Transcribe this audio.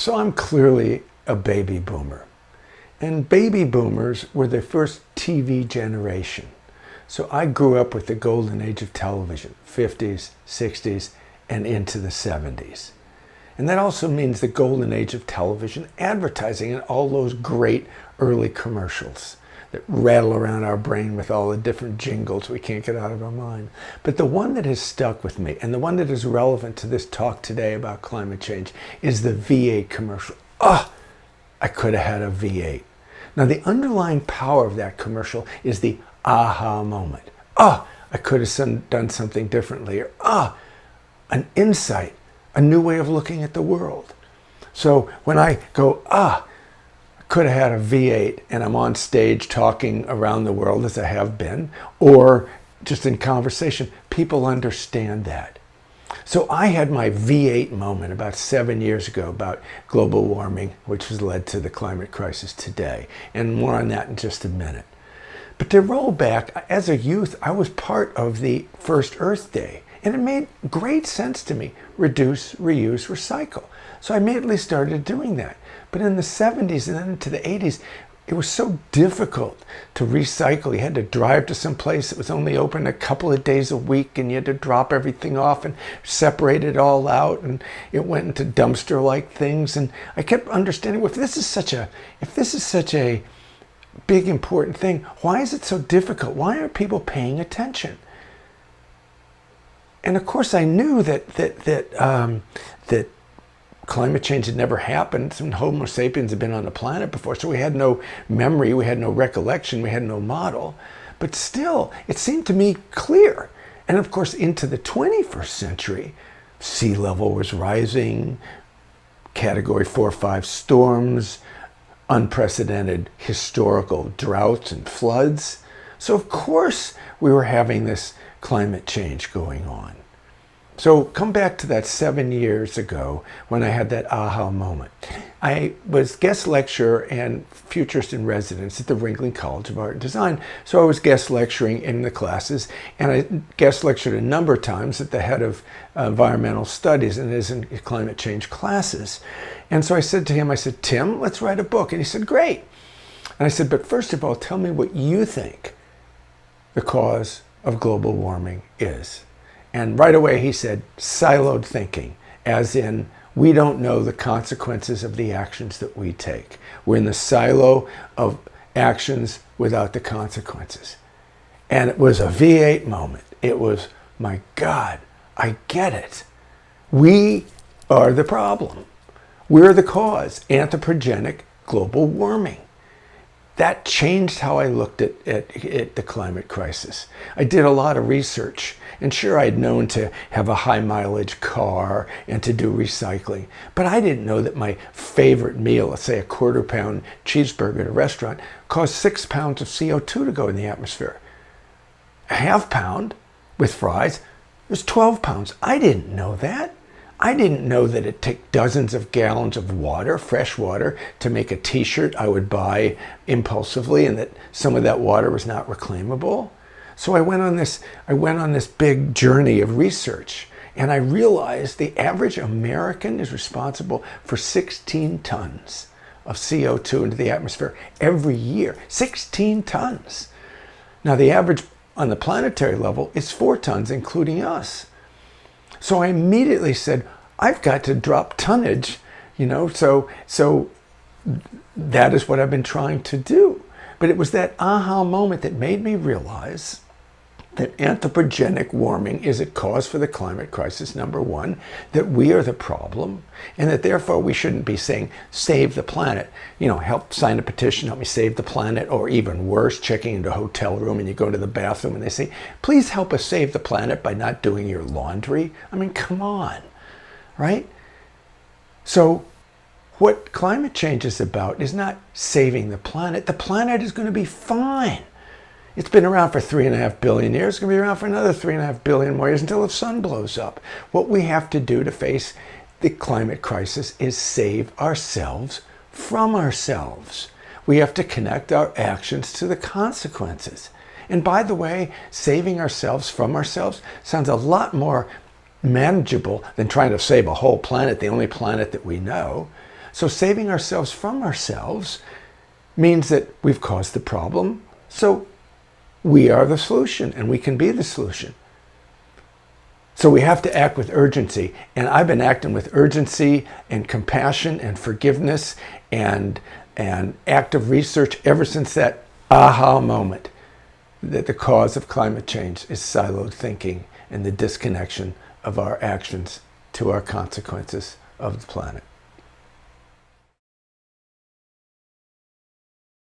So I'm clearly a baby boomer. And baby boomers were the first TV generation. So I grew up with the golden age of television, 50s, 60s, and into the 70s. And that also means the golden age of television advertising and all those great early commercials that rattle around our brain with all the different jingles we can't get out of our mind. But the one that has stuck with me, and the one that is relevant to this talk today about climate change, is the V8 commercial. Oh, I could have had a V8. Now, the underlying power of that commercial is the aha moment. Oh, I could have done something differently. Or, an insight, a new way of looking at the world. So when I go, I could have had a V8, and I'm on stage talking around the world, as I have been, or just in conversation, people understand that. So I had my V8 moment about 7 years ago about global warming, which has led to the climate crisis today. And more on that in just a minute. But to roll back, as a youth, I was part of the first Earth Day. And it made great sense to me. Reduce, reuse, recycle. So I immediately started doing that. But in the 70s and then into the 80s, it was so difficult to recycle. You had to drive to some place that was only open a couple of days a week, and you had to drop everything off and separate it all out, and it went into dumpster-like things. And I kept understanding, well, if this is such a big important thing, why is it so difficult? Why aren't people paying attention? And of course, I knew that climate change had never happened. Some Homo sapiens had been on the planet before, so we had no memory, we had no recollection, we had no model. But still, it seemed to me clear. And of course, into the 21st century, sea level was rising, category 4 or 5 storms, unprecedented historical droughts and floods. So of course, we were having this climate change going on. So come back to that 7 years ago when I had that aha moment. I was guest lecturer and futurist in residence at the Ringling College of Art and Design. So I was guest lecturing in the classes, and I guest lectured a number of times at the head of environmental studies and his climate change classes. And so I said to him, Tim, let's write a book. And he said, great. And I said, but first of all, tell me what you think the cause of global warming is. And right away he said, siloed thinking, as in, we don't know the consequences of the actions that we take. We're in the silo of actions without the consequences. And it was a V8 moment. It was, my God, I get it. We are the problem. We're the cause, anthropogenic global warming. That changed how I looked at the climate crisis. I did a lot of research, and sure, I'd known to have a high mileage car and to do recycling, but I didn't know that my favorite meal, let's say a quarter-pound cheeseburger at a restaurant, caused 6 pounds of CO2 to go in the atmosphere. A half pound with fries was 12 pounds. I didn't know that. I didn't know that it took dozens of gallons of water, fresh water, to make a t-shirt I would buy impulsively, and that some of that water was not reclaimable. So I went on this big journey of research, and I realized the average American is responsible for 16 tons of CO2 into the atmosphere every year. 16 tons. Now the average on the planetary level is 4 tons, including us. So I immediately said, I've got to drop tonnage, so that is what I've been trying to do. But it was that aha moment that made me realize that anthropogenic warming is a cause for the climate crisis, number one, that we are the problem, and that therefore we shouldn't be saying, save the planet, help sign a petition, help me save the planet, or even worse, checking into a hotel room and you go to the bathroom and they say, please help us save the planet by not doing your laundry. I mean, come on, right? So what climate change is about is not saving the planet. The planet is going to be fine. It's been around for 3.5 billion years. It's going to be around for another 3.5 billion more years until the sun blows up. What we have to do to face the climate crisis is save ourselves from ourselves. We have to connect our actions to the consequences. And by the way, saving ourselves from ourselves sounds a lot more manageable than trying to save a whole planet, the only planet that we know. So saving ourselves from ourselves means that we've caused the problem, so we are the solution, and we can be the solution. So we have to act with urgency. And I've been acting with urgency and compassion and forgiveness and active research ever since that aha moment that the cause of climate change is siloed thinking and the disconnection of our actions to our consequences of the planet.